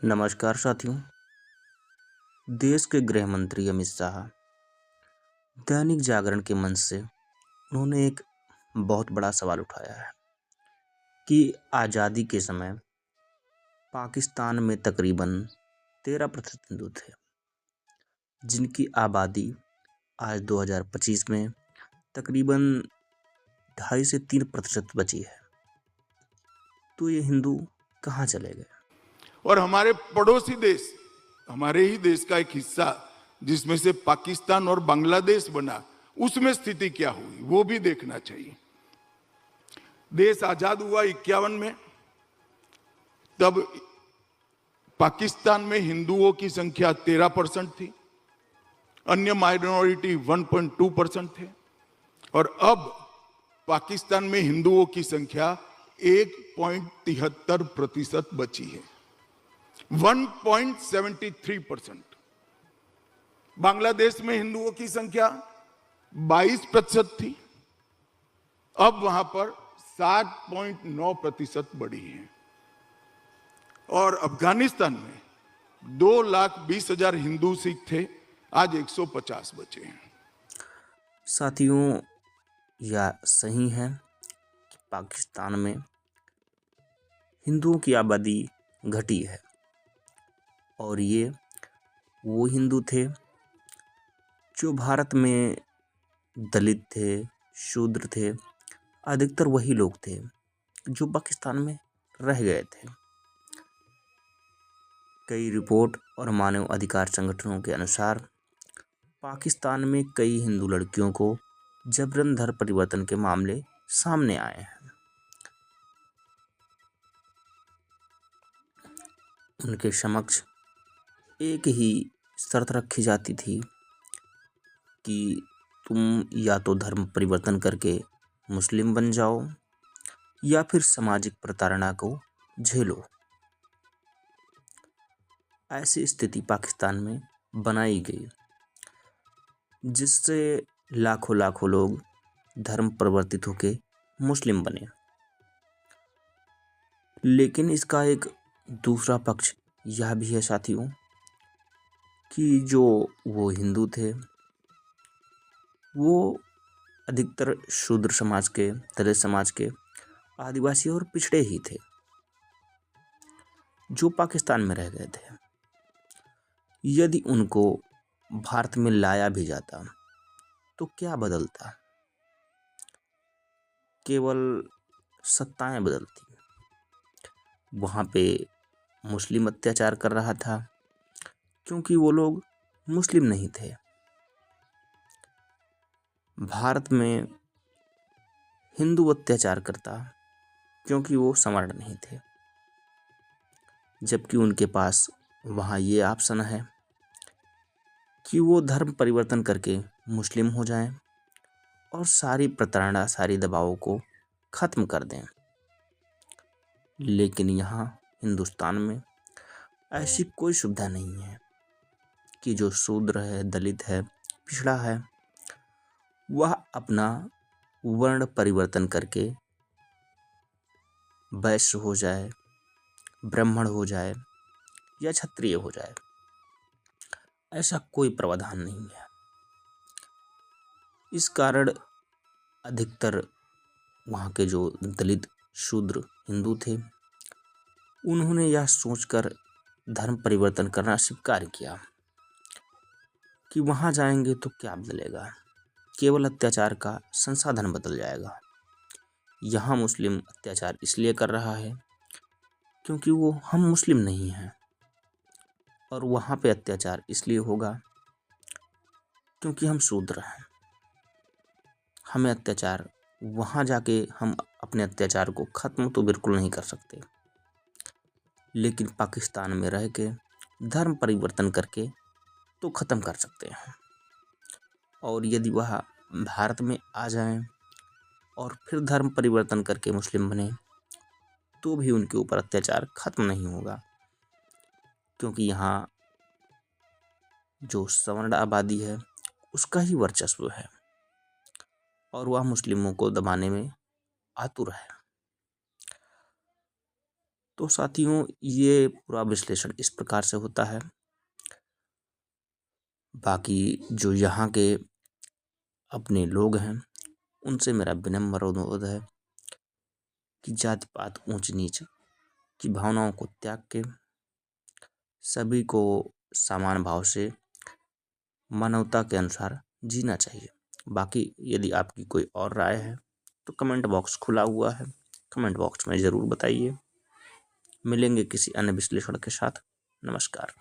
नमस्कार साथियों। देश के गृह मंत्री अमित शाह दैनिक जागरण के मंच से उन्होंने एक बहुत बड़ा सवाल उठाया है कि आज़ादी के समय पाकिस्तान में तकरीबन 13% हिंदू थे, जिनकी आबादी आज 2025 में तकरीबन 2.5 से 3% बची है। तो ये हिंदू कहाँ चले गए? और हमारे पड़ोसी देश, हमारे ही देश का एक हिस्सा जिसमें से पाकिस्तान और बांग्लादेश बना, उसमें स्थिति क्या हुई वो भी देखना चाहिए। देश आजाद हुआ 51 में, तब पाकिस्तान में हिंदुओं की संख्या 13% थी, अन्य माइनॉरिटी 1.2% थे, और अब पाकिस्तान में हिंदुओं की संख्या 1.73% बची है, 1.73%। बांग्लादेश में हिंदुओं की संख्या 22% थी, अब वहां पर 7.9% बढ़ी है। और अफगानिस्तान में 2,20,000 हिंदू सिख थे, आज 150 बचे हैं। साथियों, यह सही है कि पाकिस्तान में हिंदुओं की आबादी घटी है, और ये वो हिंदू थे जो भारत में दलित थे, शूद्र थे। अधिकतर वही लोग थे जो पाकिस्तान में रह गए थे। कई रिपोर्ट और मानव अधिकार संगठनों के अनुसार पाकिस्तान में कई हिंदू लड़कियों को जबरन धर्म परिवर्तन के मामले सामने आए हैं। उनके समक्ष एक ही शर्त रखी जाती थी कि तुम या तो धर्म परिवर्तन करके मुस्लिम बन जाओ या फिर सामाजिक प्रताड़ना को झेलो। ऐसी स्थिति पाकिस्तान में बनाई गई, जिससे लाखों लाखों लोग धर्म परिवर्तित होके मुस्लिम बने। लेकिन इसका एक दूसरा पक्ष यह भी है साथियों कि जो वो हिंदू थे वो अधिकतर शूद्र समाज के, दलित समाज के, आदिवासी और पिछड़े ही थे जो पाकिस्तान में रह गए थे। यदि उनको भारत में लाया भी जाता तो क्या बदलता? केवल सत्ताएं बदलती। वहाँ पे मुस्लिम अत्याचार कर रहा था क्योंकि वो लोग मुस्लिम नहीं थे। भारत में हिंदू अत्याचार करता क्योंकि वो सवर्ण नहीं थे, जबकि उनके पास वहाँ ये ऑप्शन है कि वो धर्म परिवर्तन करके मुस्लिम हो जाएं और सारी प्रताड़ना, सारी दबावों को ख़त्म कर दें। लेकिन यहाँ हिंदुस्तान में ऐसी कोई सुविधा नहीं है कि जो शूद्र है, दलित है, पिछड़ा है, वह अपना वर्ण परिवर्तन करके वैश्य हो जाए, ब्राह्मण हो जाए या क्षत्रिय हो जाए। ऐसा कोई प्रावधान नहीं है। इस कारण अधिकतर वहाँ के जो दलित, शूद्र हिंदू थे, उन्होंने यह सोचकर धर्म परिवर्तन करना स्वीकार किया कि वहाँ जाएंगे तो क्या बदलेगा, केवल अत्याचार का संसाधन बदल जाएगा। यहाँ मुस्लिम अत्याचार इसलिए कर रहा है क्योंकि वो हम मुस्लिम नहीं हैं, और वहाँ पे अत्याचार इसलिए होगा क्योंकि हम शूद्र हैं। हमें अत्याचार, वहाँ जाके हम अपने अत्याचार को ख़त्म तो बिल्कुल नहीं कर सकते, लेकिन पाकिस्तान में रह के धर्म परिवर्तन करके तो ख़त्म कर सकते हैं। और यदि वह भारत में आ जाएं और फिर धर्म परिवर्तन करके मुस्लिम बने तो भी उनके ऊपर अत्याचार ख़त्म नहीं होगा, क्योंकि यहाँ जो सवर्ण आबादी है उसका ही वर्चस्व है और वह मुस्लिमों को दबाने में आतुर है। तो साथियों, ये पूरा विश्लेषण इस प्रकार से होता है। बाकी जो यहाँ के अपने लोग हैं, उनसे मेरा विनम्र अनुरोध है कि जाति पात ऊंच नीच की भावनाओं को त्याग के सभी को समान भाव से मानवता के अनुसार जीना चाहिए। बाकी यदि आपकी कोई और राय है तो कमेंट बॉक्स खुला हुआ है, कमेंट बॉक्स में ज़रूर बताइए। मिलेंगे किसी अन्य विश्लेषण के साथ। नमस्कार।